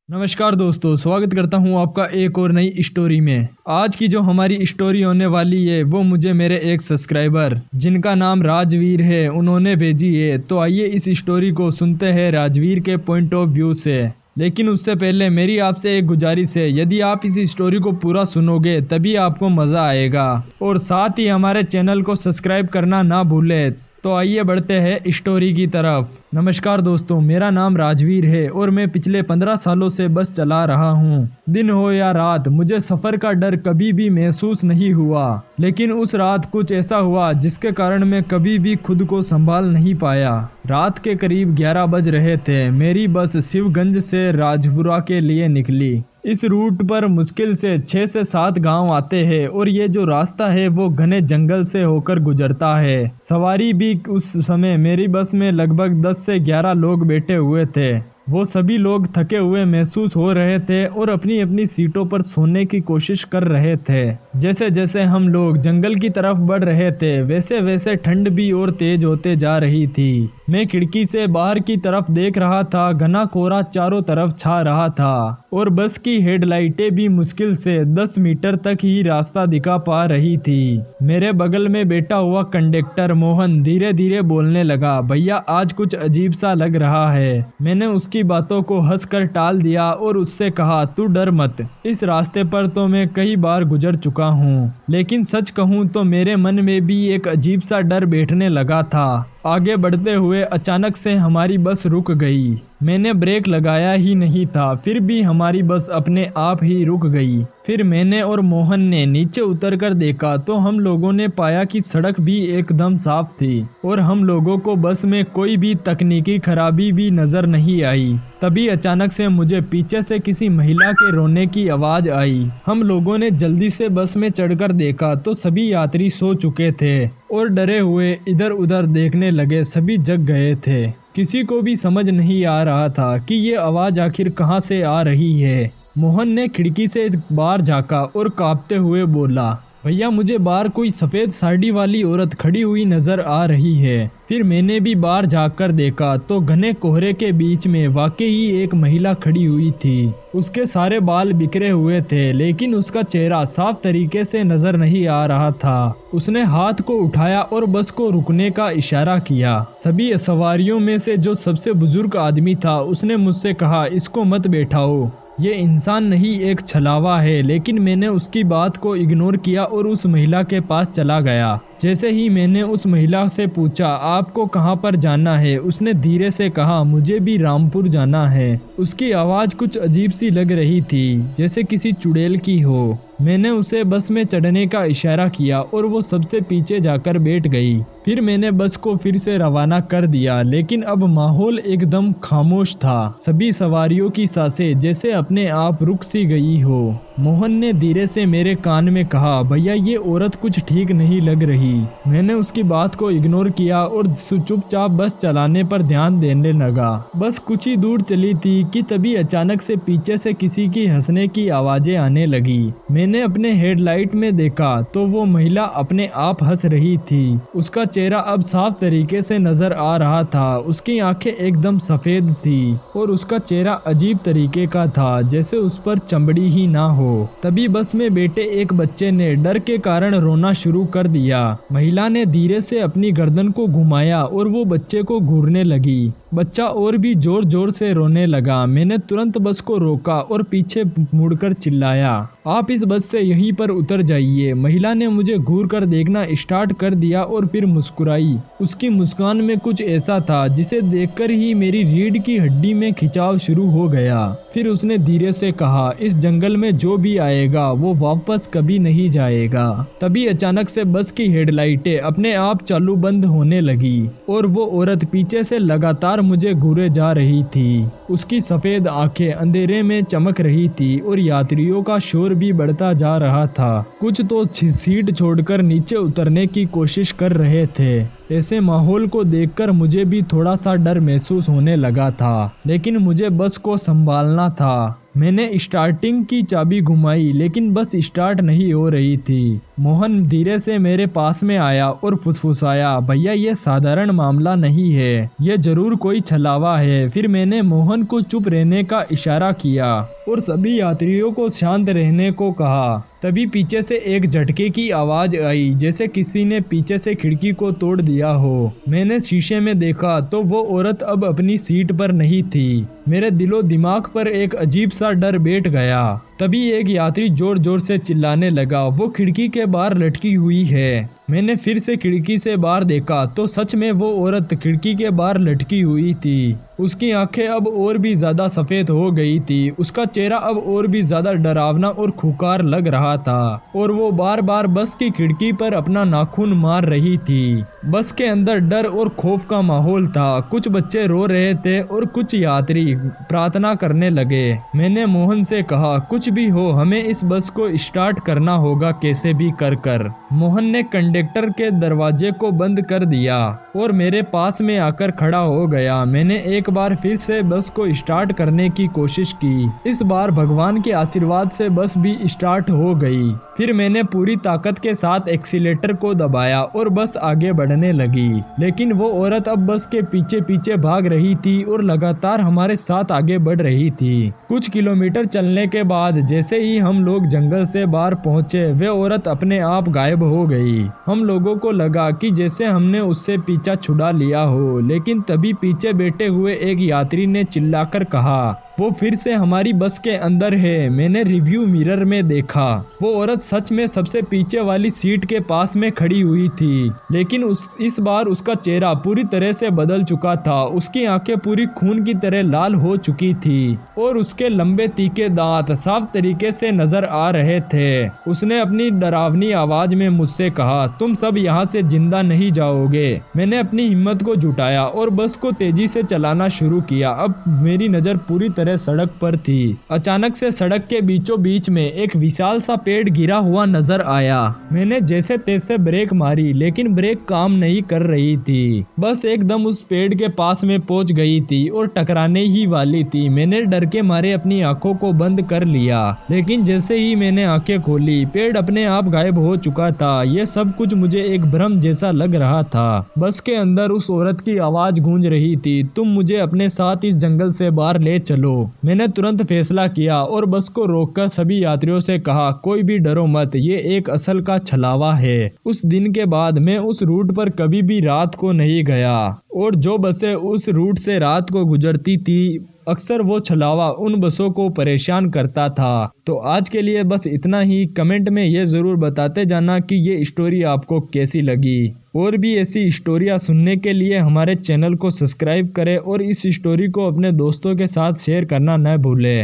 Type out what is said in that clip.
नमस्कार दोस्तों, स्वागत करता हूं आपका एक और नई स्टोरी में। आज की जो हमारी स्टोरी होने वाली है वो मुझे मेरे एक सब्सक्राइबर जिनका नाम राजवीर है उन्होंने भेजी है। तो आइए इस स्टोरी को सुनते हैं राजवीर के पॉइंट ऑफ व्यू से। लेकिन उससे पहले मेरी आपसे एक गुजारिश है, यदि आप इस स्टोरी को पूरा सुनोगे तभी आपको मज़ा आएगा और साथ ही हमारे चैनल को सब्सक्राइब करना ना भूलें। तो आइए बढ़ते हैं स्टोरी की तरफ। नमस्कार दोस्तों, मेरा नाम राजवीर है और मैं पिछले 15 सालों से बस चला रहा हूँ। दिन हो या रात मुझे सफ़र का डर कभी भी महसूस नहीं हुआ। लेकिन उस रात कुछ ऐसा हुआ जिसके कारण मैं कभी भी खुद को संभाल नहीं पाया। रात के करीब 11 बज रहे थे। मेरी बस शिवगंज से राजपुरा के लिए निकली। इस रूट पर मुश्किल से 6 से 7 गांव आते हैं और ये जो रास्ता है वो घने जंगल से होकर गुजरता है। सवारी भी उस समय मेरी बस में लगभग 10 से 11 लोग बैठे हुए थे। वो सभी लोग थके हुए महसूस हो रहे थे और अपनी अपनी सीटों पर सोने की कोशिश कर रहे थे। जैसे जैसे हम लोग जंगल की तरफ बढ़ रहे थे वैसे वैसे ठंड भी और तेज होते जा रही थी। मैं खिड़की से बाहर की तरफ देख रहा था। घना कोहरा चारों तरफ छा रहा था और बस की हेडलाइटें भी मुश्किल से 10 मीटर तक ही रास्ता दिखा पा रही थी। मेरे बगल में बैठा हुआ कंडक्टर मोहन धीरे धीरे बोलने लगा, भैया आज कुछ अजीब सा लग रहा है। मैंने उसकी बातों को हंसकर टाल दिया और उससे कहा, तू डर मत, इस रास्ते पर तो मैं कई बार गुजर चुका हूँ। लेकिन सच कहूँ तो मेरे मन में भी एक अजीब सा डर बैठने लगा था। आगे बढ़ते हुए अचानक से हमारी बस रुक गई। मैंने ब्रेक लगाया ही नहीं था, फिर भी हमारी बस अपने आप ही रुक गई। फिर मैंने और मोहन ने नीचे उतरकर देखा तो हम लोगों ने पाया कि सड़क भी एकदम साफ थी और हम लोगों को बस में कोई भी तकनीकी खराबी भी नजर नहीं आई। तभी अचानक से मुझे पीछे से किसी महिला के रोने की आवाज़ आई। हम लोगों ने जल्दी से बस में चढ़कर देखा तो सभी यात्री सो चुके थे और डरे हुए इधर उधर देखने लगे। सभी जग गए थे। किसी को भी समझ नहीं आ रहा था कि ये आवाज़ आखिर कहाँ से आ रही है। मोहन ने खिड़की से बाहर झांका और कांपते हुए बोला, भैया मुझे बाहर कोई सफ़ेद साड़ी वाली औरत खड़ी हुई नज़र आ रही है। फिर मैंने भी बाहर झांककर देखा तो घने कोहरे के बीच में वाकई ही एक महिला खड़ी हुई थी। उसके सारे बाल बिखरे हुए थे लेकिन उसका चेहरा साफ तरीके से नजर नहीं आ रहा था। उसने हाथ को उठाया और बस को रुकने का इशारा किया। सभी सवारियों में से जो सबसे बुजुर्ग आदमी था उसने मुझसे कहा, इसको मत बैठाओ, ये इंसान नहीं एक छलावा है। लेकिन मैंने उसकी बात को इग्नोर किया और उस महिला के पास चला गया। जैसे ही मैंने उस महिला से पूछा, आपको कहाँ पर जाना है, उसने धीरे से कहा, मुझे भी रामपुर जाना है। उसकी आवाज़ कुछ अजीब सी लग रही थी, जैसे किसी चुड़ैल की हो। मैंने उसे बस में चढ़ने का इशारा किया और वो सबसे पीछे जाकर बैठ गई। फिर मैंने बस को फिर से रवाना कर दिया। लेकिन अब माहौल एकदम खामोश था। सभी सवारियों की सांसें जैसे अपने आप रुक सी गई हो। मोहन ने धीरे से मेरे कान में कहा, भैया ये औरत कुछ ठीक नहीं लग रही। मैंने उसकी बात को इग्नोर किया और चुपचाप बस चलाने पर ध्यान देने लगा। बस कुछ ही दूर चली थी कि तभी अचानक से पीछे से किसी की हंसने की आवाजें आने लगी। मैंने अपने हेडलाइट में देखा तो वो महिला अपने आप हंस रही थी। उसका चेहरा अब साफ तरीके से नजर आ रहा था। उसकी आंखें एकदम सफेद थी और उसका चेहरा अजीब तरीके का था, जैसे उस पर चमड़ी ही ना हो। तभी बस में बैठे एक बच्चे ने डर के कारण रोना शुरू कर दिया। महिला ने धीरे से अपनी गर्दन को घुमाया और वो बच्चे को घूरने लगी। बच्चा और भी जोर जोर से रोने लगा। मैंने तुरंत बस को रोका और पीछे मुड़कर चिल्लाया, आप इस बस से यहीं पर उतर जाइए। महिला ने मुझे घूर कर देखना स्टार्ट कर दिया और फिर मुस्कुराई। उसकी मुस्कान में कुछ ऐसा था जिसे देखकर ही मेरी रीढ़ की हड्डी में खिंचाव शुरू हो गया। फिर उसने धीरे से कहा, इस जंगल में जो भी आएगा वो वापस कभी नहीं जाएगा। तभी अचानक से बस की हेडलाइटें अपने आप चालू बंद होने लगी और वो औरत पीछे से लगातार मुझे घूरे जा रही थी। उसकी सफेद आंखें अंधेरे में चमक रही थी और यात्रियों का शोर भी बढ़ता जा रहा था। कुछ तो सीट छोड़कर नीचे उतरने की कोशिश कर रहे थे। ऐसे माहौल को देखकर मुझे भी थोड़ा सा डर महसूस होने लगा था, लेकिन मुझे बस को संभालना था। मैंने स्टार्टिंग की चाबी घुमाई, लेकिन बस स्टार्ट नहीं हो रही थी। मोहन धीरे से मेरे पास में आया और फुसफुसाया, भैया ये साधारण मामला नहीं है, ये जरूर कोई छलावा है। फिर मैंने मोहन को चुप रहने का इशारा किया और सभी यात्रियों को शांत रहने को कहा। तभी पीछे से एक झटके की आवाज आई, जैसे किसी ने पीछे से खिड़की को तोड़ दिया हो। मैंने शीशे में देखा तो वो औरत अब अपनी सीट पर नहीं थी। मेरे दिलो दिमाग पर एक अजीब सा डर बैठ गया। तभी एक यात्री जोर जोर से चिल्लाने लगा, वो खिड़की के बाहर लटकी हुई है। मैंने फिर से खिड़की से बाहर देखा तो सच में वो औरत खिड़की के बाहर लटकी हुई थी। उसकी आंखें अब और भी ज्यादा सफेद हो गई थी। उसका चेहरा अब और भी ज्यादा डरावना और खूंखार लग रहा था और वो बार बार बस की खिड़की पर अपना नाखून मार रही थी। बस के अंदर डर और खौफ का माहौल था। कुछ बच्चे रो रहे थे और कुछ यात्री प्रार्थना करने लगे। मैंने मोहन से कहा, कुछ भी हो हमें इस बस को स्टार्ट करना होगा कैसे भी कर। मोहन ने कंडक्टर के दरवाजे को बंद कर दिया और मेरे पास में आकर खड़ा हो गया। मैंने एक बार फिर से बस को स्टार्ट करने की कोशिश की। इस बार भगवान के आशीर्वाद से बस भी स्टार्ट हो गई। फिर मैंने पूरी ताकत के साथ एक्सीलेटर को दबाया और बस आगे बढ़ने लगी। लेकिन वो औरत अब बस के पीछे पीछे भाग रही थी और लगातार हमारे साथ आगे बढ़ रही थी। कुछ किलोमीटर चलने के बाद जैसे ही हम लोग जंगल से बाहर पहुंचे, वे औरत अपने आप गायब हो गई। हम लोगों को लगा कि जैसे हमने उससे पीछा छुड़ा लिया हो, लेकिन तभी पीछे बैठे हुए एक यात्री ने चिल्लाकर कहा, वो फिर से हमारी बस के अंदर है। मैंने रिव्यू मिरर में देखा, वो औरत सच में सबसे पीछे वाली सीट के पास में खड़ी हुई थी, लेकिन इस बार उसका चेहरा पूरी तरह से बदल चुका था। उसकी आंखें पूरी खून की तरह लाल हो चुकी थी और उसके लंबे तीखे दांत साफ तरीके से नजर आ रहे थे। उसने अपनी डरावनी आवाज में मुझसे कहा, तुम सब यहाँ से जिंदा नहीं जाओगे। मैंने अपनी हिम्मत को जुटाया और बस को तेजी से चलाना शुरू किया। अब मेरी नजर पूरी सड़क पर थी। अचानक से सड़क के बीचों बीच में एक विशाल सा पेड़ गिरा हुआ नजर आया। मैंने जैसे तैसे ब्रेक मारी, लेकिन ब्रेक काम नहीं कर रही थी। बस एकदम उस पेड़ के पास में पहुंच गई थी और टकराने ही वाली थी। मैंने डर के मारे अपनी आंखों को बंद कर लिया, लेकिन जैसे ही मैंने आंखें खोली, पेड़ अपने आप गायब हो चुका था। यह सब कुछ मुझे एक भ्रम जैसा लग रहा था। बस के अंदर उस औरत की आवाज गूंज रही थी, तुम मुझे अपने साथ इस जंगल से बाहर ले चलो। मैंने तुरंत फैसला किया और बस को रोककर सभी यात्रियों से कहा, कोई भी डरो मत, ये एक असल का छलावा है। उस दिन के बाद मैं उस रूट पर कभी भी रात को नहीं गया और जो बसें उस रूट से रात को गुजरती थी, अक्सर वो छलावा उन बसों को परेशान करता था। तो आज के लिए बस इतना ही। कमेंट में ये ज़रूर बताते जाना कि ये स्टोरी आपको कैसी लगी। और भी ऐसी स्टोरियाँ सुनने के लिए हमारे चैनल को सब्सक्राइब करें और इस स्टोरी को अपने दोस्तों के साथ शेयर करना न भूलें।